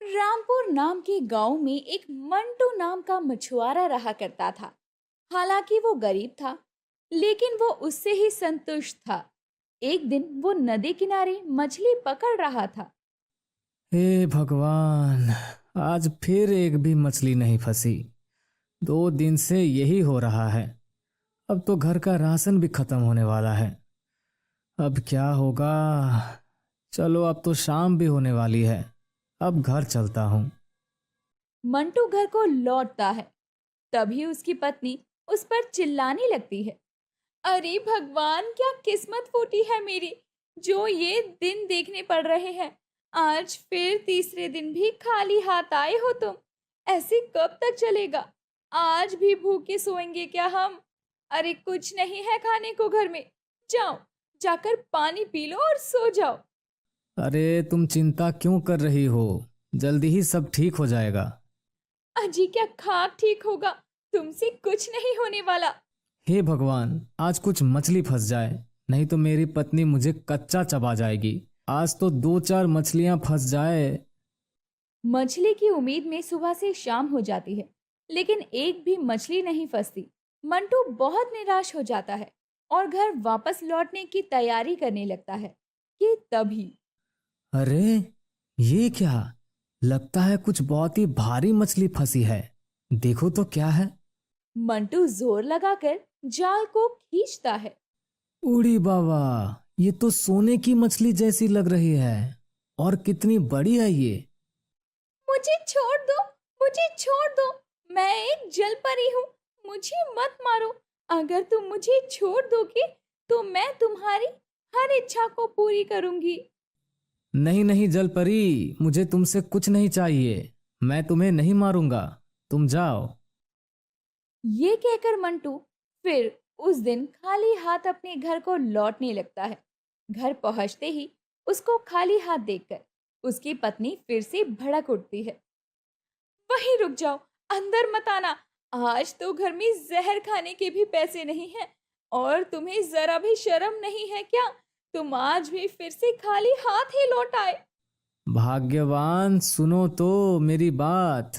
रामपुर नाम के गांव में एक मंटू नाम का मछुआरा रहा करता था। हालांकि वो गरीब था, लेकिन वो उससे ही संतुष्ट था। एक दिन वो नदी किनारे मछली पकड़ रहा था। हे भगवान, आज फिर एक भी मछली नहीं फंसी। 2 दिन से यही हो रहा है। अब तो घर का राशन भी खत्म होने वाला है। अब क्या होगा। चलो, अब तो शाम भी होने वाली है। अब घर चलता हूँ। मंटू घर को लौटता है, तभी उसकी पत्नी उस पर चिल्लाने लगती है। अरे भगवान, क्या किस्मत फूटी है मेरी, जो ये दिन देखने पड़ रहे हैं। आज फिर तीसरे दिन भी खाली हाथ आए हो तुम। ऐसे कब तक चलेगा? आज भी भूखे सोएंगे क्या हम? अरे कुछ नहीं है खाने को घर में। जाओ, जाकर पानी पी लो और सो जाओ। अरे तुम चिंता क्यों कर रही हो? जल्दी ही सब ठीक हो जाएगा। अजी, क्या खाक ठीक होगा? तुमसे कुछ नहीं होने वाला। हे भगवान, आज कुछ मछली फंस जाए, नहीं तो मेरी पत्नी मुझे कच्चा चबा जाएगी। आज तो 2-4 मछलियां फंस जाए। मछली की उम्मीद में सुबह से शाम हो जाती है, लेकिन एक भी मछली नहीं फंसती। मंटू बहुत निराश हो जाता है और घर वापस लौटने की तैयारी करने लगता है कि तभी अरे ये क्या? लगता है कुछ बहुत ही भारी मछली फंसी है। देखो तो क्या है। मंटू जोर लगाकर जाल को खींचता है। उड़ी बाबा, ये तो सोने की मछली जैसी लग रही है। और कितनी बड़ी है ये। मुझे छोड़ दो, मुझे छोड़ दो। मैं एक जल परी हूँ, मुझे मत मारो। अगर तुम मुझे छोड़ दोगे तो मैं तुम्हारी हर इच्छा को पूरी करूंगी। नहीं नहीं जलपरी, मुझे तुमसे कुछ नहीं चाहिए। मैं तुम्हें नहीं मारूंगा। तुम जाओ। ये कहकर मंटू फिर उस दिन खाली हाथ अपने घर को लौटने लगता है। घर पहुंचते ही उसको खाली हाथ देखकर उसकी पत्नी फिर से भड़क उठती है। वहीं रुक जाओ, अंदर मत आना। आज तो घर में जहर खाने के भी पैसे नहीं हैं और तुम्हें जरा भी शर्म नहीं है क्या? तुम आज भी फिर से खाली हाथ ही लौट आए। भाग्यवान, सुनो तो मेरी बात।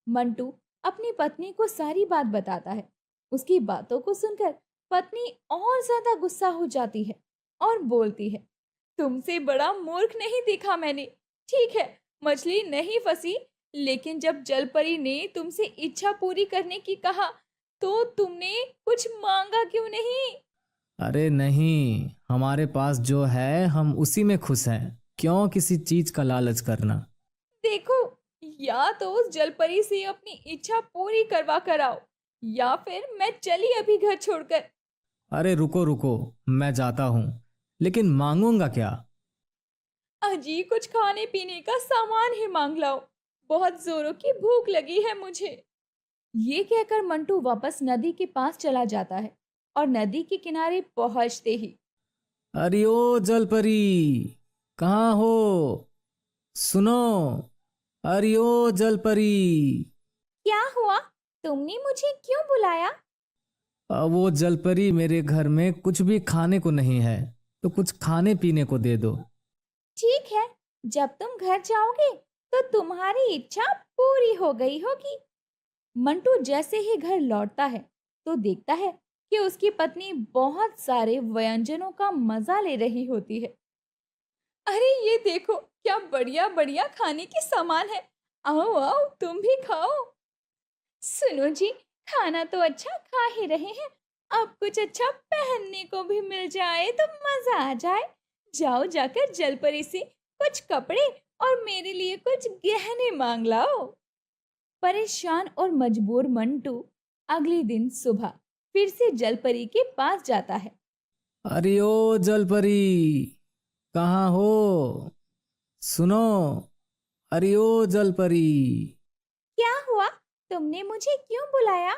मंटू अपनी पत्नी को सारी बात बताता है। उसकी बातों को सुनकर पत्नी और ज्यादा गुस्सा हो जाती है और बोलती है, तुमसे बड़ा मूर्ख नहीं देखा मैंने। ठीक है, मछली नहीं फंसी, लेकिन जब जलपरी ने तुमसे इच्छा पूरी करने की कहा तो तुमने कुछ मांगा क्यों नहीं? अरे नहीं, हमारे पास जो है हम उसी में खुश हैं। क्यों किसी चीज का लालच करना। देखो, या तो उस जलपरी से अपनी इच्छा पूरी करवा कर आओ, या फिर मैं चली अभी घर छोड़कर। अरे रुको रुको, मैं जाता हूँ, लेकिन मांगूंगा क्या? अजी, कुछ खाने पीने का सामान ही मांग लाओ। बहुत जोरों की भूख लगी है मुझे। ये कहकर मंटू वापस नदी के पास चला जाता है और नदी के किनारे पहुंचते ही अरे ओ जलपरी, कहाँ हो? सुनो, अरे ओ जलपरी। क्या हुआ? तुमने मुझे क्यों बुलाया? वो जलपरी, मेरे घर में कुछ भी खाने को नहीं है, तो कुछ खाने पीने को दे दो। ठीक है, जब तुम घर जाओगे तो तुम्हारी इच्छा पूरी हो गई होगी। मंटू जैसे ही घर लौटता है तो देखता है कि उसकी पत्नी बहुत सारे व्यंजनों का मजा ले रही होती है। अरे ये देखो, क्या बढ़िया बढ़िया खाने की सामान है। आओ आओ, तुम भी खाओ। सुनो जी, खाना तो अच्छा खा ही रहे हैं, अब कुछ अच्छा पहनने को भी मिल जाए तो मजा आ जाए। जाओ, जाकर जलपरी से कुछ कपड़े और मेरे लिए कुछ गहने मांग लाओ। परेशान और मजबूर मंटू अगले दिन सुबह फिर से जलपरी के पास जाता है। अरे ओ जलपरी, कहाँ हो? सुनो, अरे ओ जलपरी। क्या हुआ? तुमने मुझे क्यों बुलाया?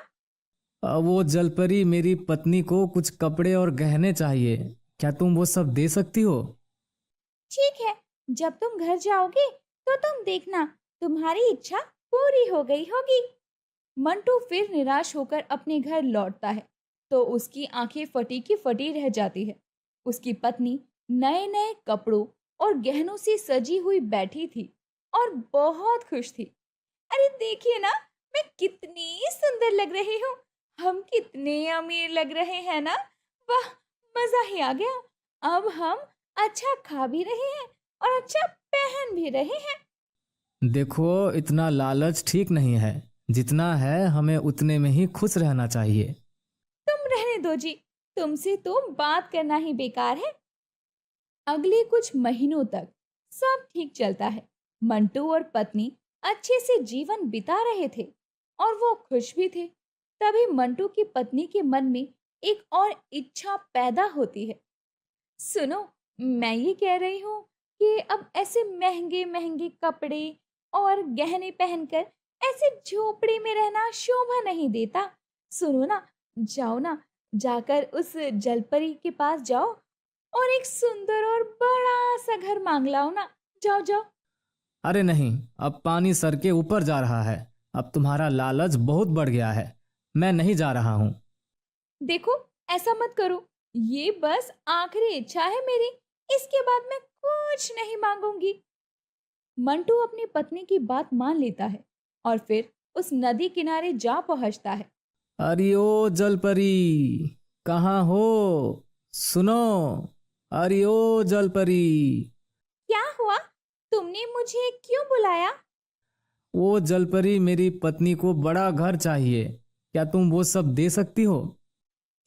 वो जलपरी, मेरी पत्नी को कुछ कपड़े और गहने चाहिए। क्या तुम वो सब दे सकती हो? ठीक है, जब तुम घर जाओगे तो तुम देखना, तुम्हारी इच्छा पूरी हो गई होगी। मंटू फिर निराश होकर अपने घर लौटता है तो उसकी आंखें फटी की फटी रह जाती है। उसकी पत्नी नए नए कपड़ों और गहनों से सजी हुई बैठी थी और बहुत खुश थी। अरे देखिए ना, मैं कितनी सुंदर लग रही हूँ, हम कितने अमीर लग रहे हैं ना। वाह, मजा ही आ गया। अब हम अच्छा खा भी रहे हैं और अच्छा पहन भी रहे हैं। देखो, इतना लालच ठीक नहीं है। जितना है हमें उतने में ही खुश रहना चाहिए। तुम रहने दो जी, तुमसे तो बात करना ही बेकार है। अगले कुछ महीनों तक सब ठीक चलता है। मंटू और पत्नी अच्छे से जीवन बिता रहे थे और वो खुश भी थे। तभी मंटू की पत्नी के मन में एक और इच्छा पैदा होती है। सुनो, मैं ये कह रही हूँ कि अब ऐसे महंगे महंगे कपड़े और गहने पहनकर ऐसे झोपड़ी में रहना शोभा नहीं देता। सुनो ना, जाओ ना, जाकर उस जलपरी के पास जाओ और एक सुंदर और बड़ा सा घर मांग लाओ ना। जाओ जाओ। अरे नहीं, अब पानी सर के ऊपर जा रहा है। अब तुम्हारा लालच बहुत बढ़ गया है। मैं नहीं जा रहा हूँ। देखो, ऐसा मत करो, ये बस आखिरी इच्छा है मेरी, इसके बाद मैं कुछ नहीं मांगूंगी। मंटू अपनी पत्नी की बात मान लेता है और फिर उस नदी किनारे जा पहुंचता है। अरे ओ जलपरी, कहाँ हो? सुनो, अरे ओ जलपरी। क्या हुआ? तुमने मुझे क्यों बुलाया? वो जलपरी, मेरी पत्नी को बड़ा घर चाहिए। क्या तुम वो सब दे सकती हो?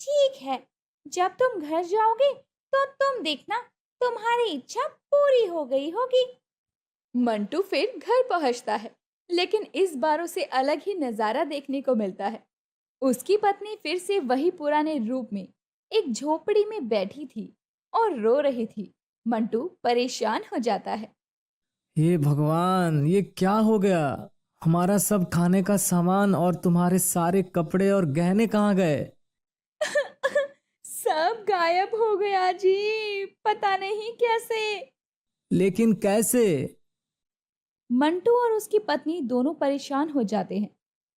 ठीक है, जब तुम घर जाओगे तो तुम देखना, तुम्हारी इच्छा पूरी हो गई होगी। मंटू फिर घर पहुंचता है, लेकिन इस बार उसे अलग ही नजारा देखने को मिलता है। उसकी पत्नी फिर से वही पुराने रूप में एक झोपड़ी में बैठी थी और रो रही थी। मंटू परेशान हो जाता है। हे भगवान, ये क्या हो गया? हमारा सब खाने का सामान और तुम्हारे सारे कपड़े और गहने कहाँ गए? सब गायब हो गया जी, पता नहीं कैसे। लेकिन कैसे? मंटू और उसकी पत्नी दोनों परेशान हो जाते हैं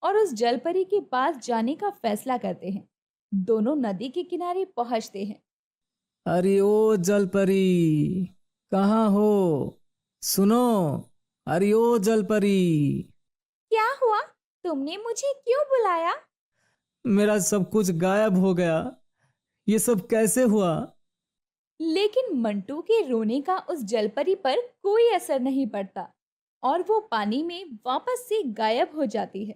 और उस जलपरी के पास जाने का फैसला करते हैं। दोनों नदी के किनारे पहुंचते हैं। अरे ओ जलपरी, कहाँ हो? सुनो, अरे ओ जलपरी। क्या हुआ? तुमने मुझे क्यों बुलाया? मेरा सब कुछ गायब हो गया। ये सब कैसे हुआ? लेकिन मंटू के रोने का उस जलपरी पर कोई असर नहीं पड़ता और वो पानी में वापस से गायब हो जाती है।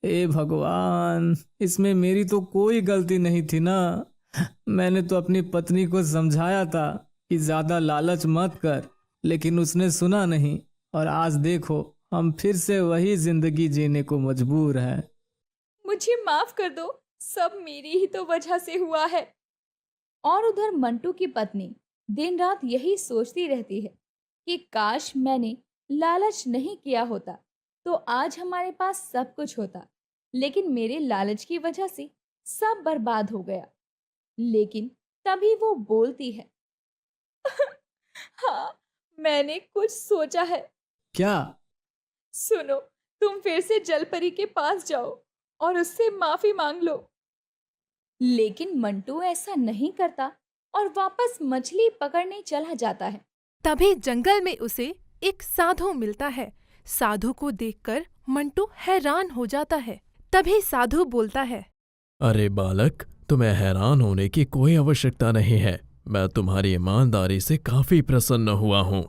हे भगवान, इसमें मेरी तो कोई गलती नहीं थी ना। मैंने तो अपनी पत्नी को समझाया था कि ज्यादा लालच मत कर, लेकिन उसने सुना नहीं। और आज देखो, हम फिर से वही जिंदगी जीने को मजबूर हैं। मुझे माफ कर दो, सब मेरी ही तो वजह से हुआ है। और उधर मंटू की पत्नी दिन रात यही सोचती रहती है कि काश मैंने लालच नहीं किया होता तो आज हमारे पास सब कुछ होता, लेकिन मेरे लालच की वजह से सब बर्बाद हो गया। लेकिन तभी वो बोलती है, हाँ, मैंने कुछ सोचा है। क्या? सुनो, तुम फिर से जलपरी के पास जाओ और उससे माफी मांग लो। लेकिन मंटू ऐसा नहीं करता और वापस मछली पकड़ने चला जाता है। तभी जंगल में उसे एक साधु मिलता है। साधु को देखकर मंटू हैरान हो जाता है। तभी साधु बोलता है, अरे बालक, तुम्हें हैरान होने की कोई आवश्यकता नहीं है। मैं तुम्हारी ईमानदारी से काफी प्रसन्न हुआ हूँ।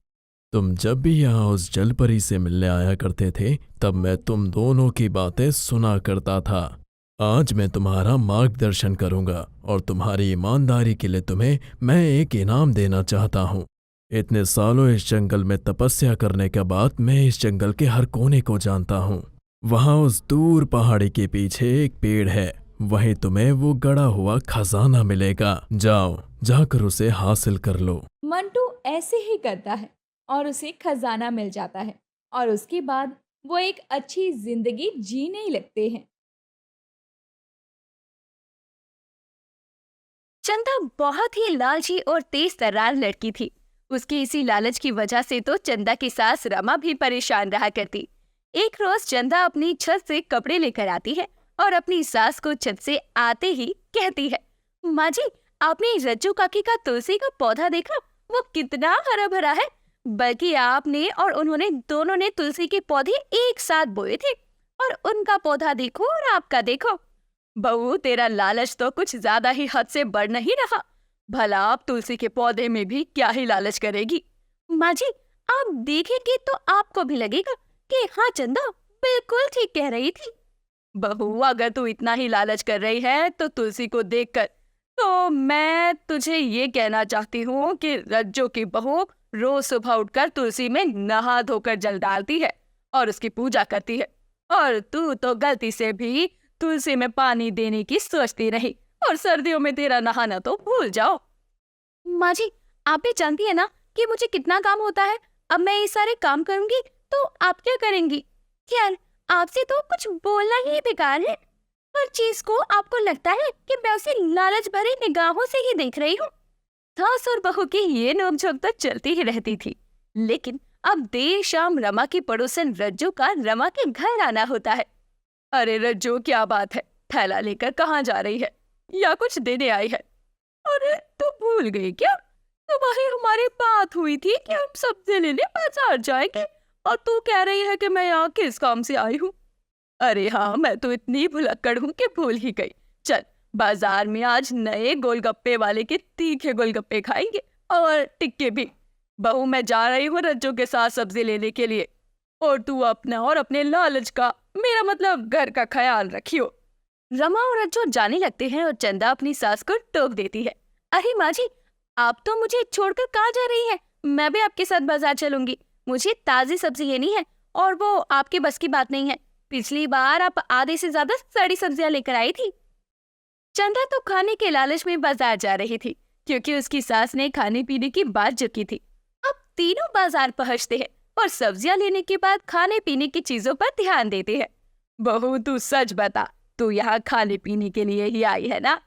तुम जब भी यहाँ उस जलपरी से मिलने आया करते थे, तब मैं तुम दोनों की बातें सुना करता था। आज मैं तुम्हारा मार्गदर्शन करूंगा और तुम्हारी ईमानदारी के लिए तुम्हें मैं एक इनाम देना चाहता हूँ। इतने सालों इस जंगल में तपस्या करने के बाद मैं इस जंगल के हर कोने को जानता हूँ। वहाँ उस दूर पहाड़ी के पीछे एक पेड़ है, वहीं तुम्हें वो गड़ा हुआ खजाना मिलेगा। जाओ, जाकर उसे हासिल कर लो। मंटू ऐसे ही करता है और उसे खजाना मिल जाता है और उसके बाद वो एक अच्छी जिंदगी जीने लगते हैं। चंदा बहुत ही लालची और तेज तर्रार लड़की थी। उसकी इसी लालच की वजह से तो चंदा की सास रमा भी परेशान रहा करती। एक रोज चंदा अपनी छत से कपड़े लेकर आती है और अपनी सास को छत से आते ही कहती है, माँ जी, आपने रज्जू काकी का तुलसी का पौधा देखा? वो कितना हरा भरा है। बल्कि आपने और उन्होंने दोनों ने तुलसी के पौधे एक साथ बोए थे, और उनका पौधा देखो और आपका देखो। बहू, तेरा लालच तो कुछ ज्यादा ही हद से बढ़ नहीं रहा। भला आप तुलसी के पौधे में भी क्या ही लालच करेगी। माँ जी, आप देखेंगे तो आपको भी लगेगा कि हाँ, चंदा बिल्कुल ठीक कह रही थी। बहू, अगर तू इतना ही लालच कर रही है तो तुलसी को देखकर तो मैं तुझे ये कहना चाहती हूँ कि रज्जो की बहू रोज सुबह उठकर तुलसी में नहा धोकर जल डालती है और उसकी पूजा करती है, और तू तो गलती से भी तुलसी में पानी देने की सोचती रही, और सर्दियों में तेरा नहाना तो भूल जाओ। माँ जी, आप भी जानती है ना कि मुझे कितना काम होता है। अब मैं ये सारे काम करूंगी तो आप क्या करेंगी? खैर, आपसे तो कुछ बोलना ही बेकार है। हर चीज को आपको लगता है कि मैं उसे लालच भरी निगाहों से ही देख रही हूँ। सास और बहू की ये नोकझोंक तो चलती ही रहती थी, लेकिन अब देर शाम रमा की पड़ोसन रज्जो का रमा के घर आना होता है। अरे रज्जो, क्या बात है? थैला लेकर कहाँ जा रही है, या कुछ देने आई है? अरे तू भूल गई क्या? सुबह ही हमारी बात हुई थी कि हम सब्जी लेने बाजार जाएंगे, और तू कह रही है कि मैं यहाँ किस काम से आई हूँ? अरे हाँ, मैं तो इतनी भुलक्कड़ हूँ कि भूल ही गई। चल, बाजार में आज नए गोलगप्पे वाले के तीखे गोलगप्पे खाएंगे, और टिक्के भी। बहू, मैं जा रही हूँ रज्जो के साथ सब्जी लेने के लिए, और तू अपना और अपने लालच का, मेरा मतलब घर का ख्याल रखियो। रमा और रज्जो जाने लगते हैं और चंदा अपनी सास को टोक देती है। अरे माँ जी, आप तो मुझे छोड़कर कहाँ जा रही है? मैं भी आपके साथ बाजार चलूंगी। मुझे ताजी सब्जी लेनी है, और वो आपके बस की बात नहीं है। पिछली बार आप आधे से ज्यादा सड़ी सब्जियां लेकर आई थी। चंदा तो खाने के लालच में बाजार जा रही थी, क्योंकि उसकी सास ने खाने पीने की बात जो की थी। अब तीनों बाजार पहुंचते हैं और सब्जियां लेने के बाद खाने पीने की चीजों पर ध्यान देते हैं। बहू, तू सच बता, तू यहाँ खाने पीने के लिए ही आई है ना?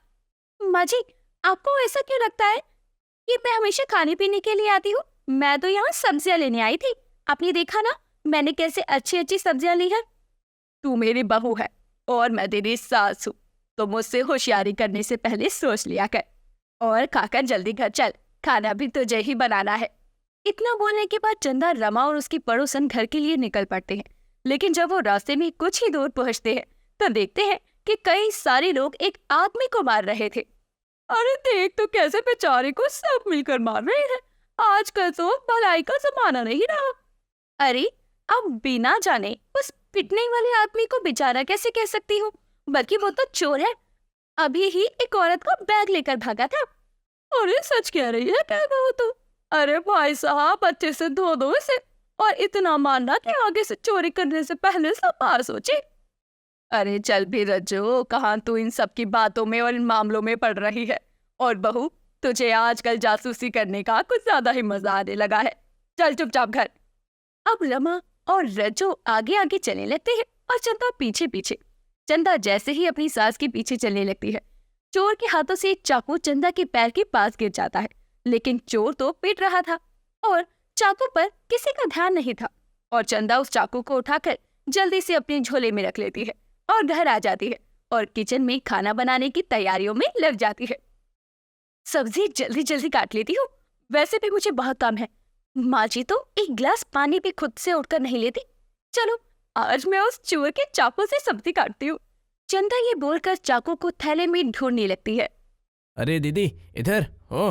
माँ जी, आपको ऐसा क्यों लगता है कि मैं हमेशा खाने पीने के लिए आती हूँ? मैं तो यहाँ सब्जियां लेने आई थी। आपने देखा ना मैंने कैसे अच्छी अच्छी सब्जियां ली है। तू मेरी बहू है और मैं तेरी सास हूँ, तो मुझसे होशियारी करने से पहले सोच लिया कर, और खाकर जल्दी घर चल, खाना भी तुझे ही बनाना है। इतना बोलने के बाद चंदा, रमा और उसकी पड़ोसन घर के लिए निकल पड़ते हैं। लेकिन जब वो रास्ते में कुछ ही दूर पहुंचते हैं तो देखते हैं कि कई सारे लोग एक आदमी को मार रहे थे। अरे देख तो कैसे बेचारे को सब मिलकर मार रहे हैं। आजकल तो भलाई का जमाना नहीं रहा। अरे, अब बिना जाने उस पिटने वाले आदमी को बेचारा कैसे कह सकती हूँ? बल्कि वो तो चोर है। अभी ही एक औरत को बैग लेकर भागा था। अरे सच कह रही है क्या बहू तू? अरे भाई साहब, अच्छे से धो दो इसे, और इतना मानना कि आगे से चोरी करने से पहले सब बार सोचे। अरे चल भी रज्जो, कहाँ तू इन सब की बातों में और इन मामलों में पड़ रही है? और बहू, तुझे आजकल जासूसी करने का कुछ ज्यादा ही मजा आने लगा है। चल चुपचाप घर। अब रमा और रज्जो आगे आगे चलने लगते हैं और चंदा पीछे पीछे। चंदा जैसे ही अपनी सास के पीछे चलने लगती है, चोर के हाथों से एक चाकू चंदा के पैर के पास गिर जाता है। लेकिन चोर तो पीट रहा था और चाकू पर किसी का ध्यान नहीं था, और चंदा उस चाकू को उठाकर जल्दी से अपने झोले में रख लेती है और घर आ जाती है और किचन में खाना बनाने की तैयारियों में लग जाती है। सब्जी जल्दी जल्दी काट लेती हूँ, वैसे भी मुझे बहुत काम है। माँ जी तो एक गिलास पानी भी खुद से उठकर नहीं लेती। चलो आज मैं उस चोर के चाकू से सब्जी काटती हूँ। चंदा ये बोलकर चाकू को थैले में ढूंढने लगती है। अरे दीदी, इधर हो?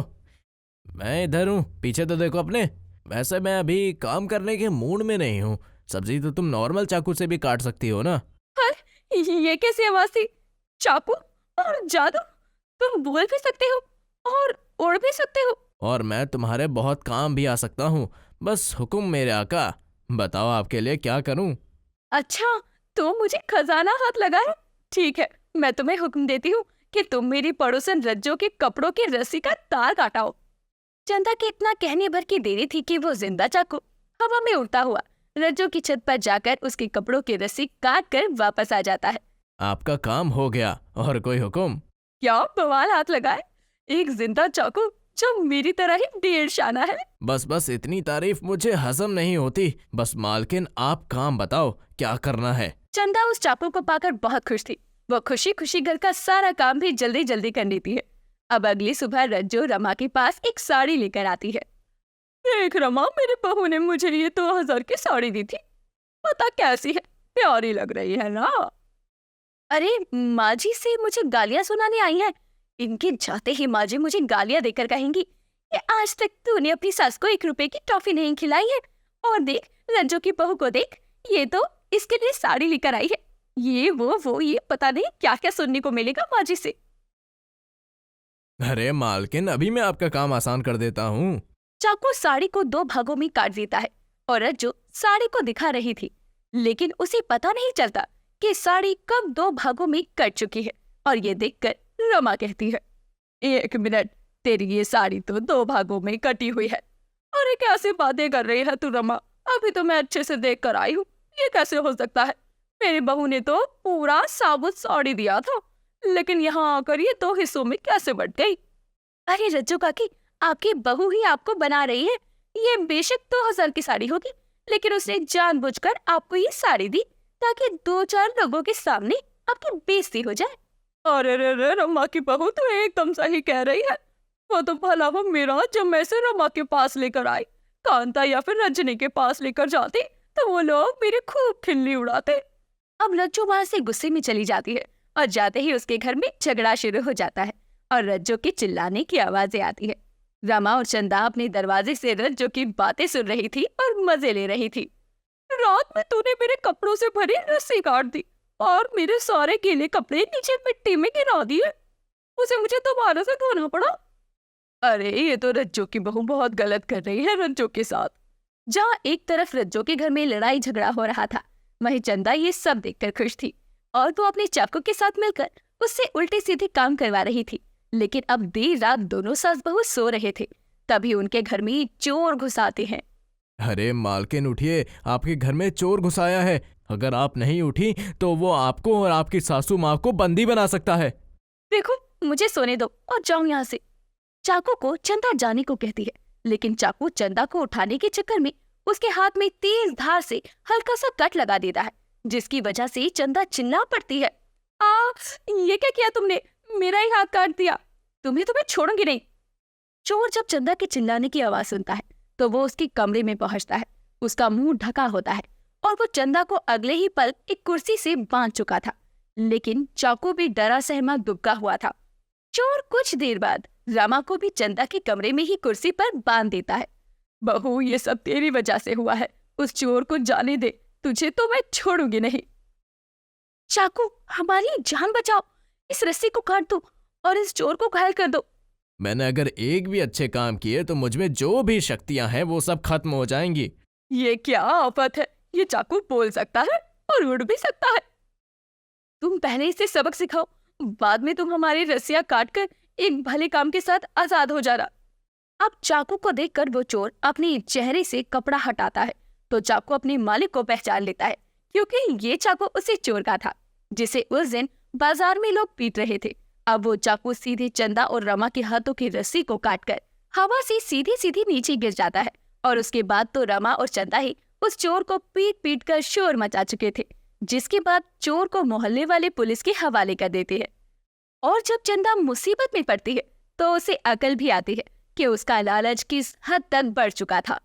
मैं इधर हूँ, पीछे तो देखो अपने। वैसे मैं अभी काम करने के मूड में नहीं हूँ। सब्जी तो तुम नॉर्मल चाकू से भी काट सकती हो ना। ये कैसी आवाज थी? चाकू और जादू? तुम बोल भी सकते हो और उड़ भी सकते हो। और मैं तुम्हारे बहुत काम भी आ सकता हूँ। बस हुक्म मेरे आका, बताओ आपके लिए क्या करूँ? अच्छा, तो मुझे खजाना हाथ लगा है। ठीक है, मैं तुम्हें हुक्म देती हूँ कि तुम मेरी पड़ोसन रज्जो के कपड़ों की रस्सी का तार काटाओ। चंदा के इतना कहने भर की देरी थी कि वो जिंदा चाकू हवा में उड़ता हुआ रज्जो की छत पर जाकर उसके कपड़ों की रस्सी काट कर वापस आ जाता है। आपका काम हो गया, और कोई हुक्म? क्या बवाल हाथ लगाए, एक जिंदा चाकू जो मेरी तरह ही डेढ़ शाना है। बस इतनी तारीफ मुझे हजम नहीं होती। बस मालकिन, आप काम बताओ, क्या करना है? चंदा उस चाकू को पाकर बहुत खुश थी। वो खुशी खुशी घर का सारा काम भी जल्दी जल्दी कर लेती है। अब अगली सुबह रज्जो रमा के पास एक साड़ी लेकर आती है। देख रमा, मेरे बहू ने मुझे ये 2000 की साड़ी दी थी, पता कैसी है, प्यारी लग रही है ना। अरे माँ जी से मुझे गालियां सुनाने आई हैं। इनके जाते ही माँ जी मुझे गालियां देकर कहेंगी कि आज तक तूने अपनी सास को 1 रुपए की टॉफी नहीं खिलाई है। और देख रज्जो की बहू को देख, ये तो इसके लिए साड़ी लेकर आई है। ये वो ये पता नहीं क्या क्या सुनने को मिलेगा माँ जी से। अरे मालकिन, अभी मैं आपका काम आसान कर देता हूँ। चाकू साड़ी को 2 भागों में काट देता है और रज्जो साड़ी को दिखा रही थी, लेकिन उसे पता नहीं चलता कि साड़ी कब 2 भागों में कट चुकी है। और ये देखकर रमा कहती है, 1 मिनट, तेरी ये साड़ी तो 2 भागों में कटी हुई है। अरे कैसी बातें कर रही है तू रमा, अभी तो मैं अच्छे से देख कर आई हूँ, ये कैसे हो सकता है? मेरी बहू ने तो पूरा साबुत साड़ी दिया था, लेकिन यहाँ आकर ये 2 हिस्सों में कैसे बट गई? अरे रज्जो काकी, आपकी बहू ही आपको बना रही है। ये बेशक 2000 की साड़ी होगी, लेकिन उसने जानबूझकर आपको ये साड़ी दी ताकि 2-4 लोगों के सामने आपकी बेइज्जती हो जाए। अरे रे रे, रमा की बहू तो एकदम सही कह रही है। वो तो भला हो मेरा जब मैं इसे रमा के पास लेकर आई, कांता या फिर रजनी के पास लेकर जाती तो वो लोग मेरी खूब खिल्ली उड़ाते। अब रज्जो वहां से गुस्से में चली जाती है और जाते ही उसके घर में झगड़ा शुरू हो जाता है और रज्जो की चिल्लाने की आवाजें आती है। रमा और चंदा अपने दरवाजे से रज्जो की बातें सुन रही थी और मजे ले रही थी। रात में तूने मेरे कपड़ों से भरी रस्सी काट दी और मेरे सारे गीले कपड़े नीचे मिट्टी में गिरा दिए, उसे मुझे दोबारा से धोना पड़ा। अरे ये तो रज्जो की बहू बहुत गलत कर रही है रज्जो के साथ। जहाँ एक तरफ रज्जो के घर में लड़ाई झगड़ा हो रहा था, वहीं चंदा ये सब देखकर खुश थी और वो अपने चाकू के साथ मिलकर उससे उल्टे सीधे काम करवा रही थी। लेकिन अब देर रात दोनों सास बहू सो रहे थे, तभी उनके घर में चोर घुस आते हैं। अरे मालकिन उठिए, आपके घर में चोर घुस आया है। अगर आप नहीं उठी तो वो आपको और आपकी सासू माँ को बंदी बना सकता है। देखो, मुझे सोने दो और जाओ यहाँ से। चाकू को चंदा जाने को कहती है, लेकिन चाकू चंदा को उठाने के चक्कर में उसके हाथ में तेज धार से हल्का सा कट लगा देता है, जिसकी वजह से चंदा चिल्ला पड़ती है। ये क्या किया तुमने? मेरा ही हाथ काट दिया, तुम्हें तो मैं छोड़ूंगी नहीं। चोर जब चंदा के चिल्लाने की आवाज सुनता है तो वो उसके कमरे में पहुंचता है। उसका मुंह ढका होता है और वो चंदा को अगले ही पल एक कुर्सी से बांध चुका था, लेकिन चाकू भी डरा सहमा दुबका हुआ था। चोर कुछ देर बाद रमा को भी चंदा के कमरे में ही कुर्सी पर बांध देता है। बहू, ये सब तेरी वजह से हुआ है, उस चोर को जाने दे, तुझे तो मैं छोड़ूंगी नहीं। चाकू, हमारी जान बचाओ, इस रस्सी को काट दो और इस चोर को घायल कर दो। मैंने अगर एक भी अच्छे काम किए तो मुझमें जो भी शक्तियां हैं वो सब खत्म हो जाएंगी। ये क्या आफत है? ये चाकू बोल सकता है और उड़ भी सकता है। तुम पहले इसे सबक सिखाओ, बाद में तुम हमारी रस्सियां काटकर एक भले काम के साथ आजाद हो जाना। अब चाकू को देखकर वो चोर अपने चेहरे से कपड़ा हटाता है तो चाकू अपने मालिक को पहचान लेता है, क्योंकि ये चाकू उसी चोर का था जिसे उस दिन बाजार में लोग पीट रहे थे। अब वो चाकू सीधे चंदा और रमा के हाथों की रस्सी को काटकर हवा से सीधी सीधी नीचे गिर जाता है और उसके बाद तो रमा और चंदा ही उस चोर को पीट पीट कर शोर मचा चुके थे, जिसके बाद चोर को मोहल्ले वाले पुलिस के हवाले कर देते हैं। और जब चंदा मुसीबत में पड़ती है तो उसे अकल भी आती है कि उसका लालच किस हद तक बढ़ चुका था।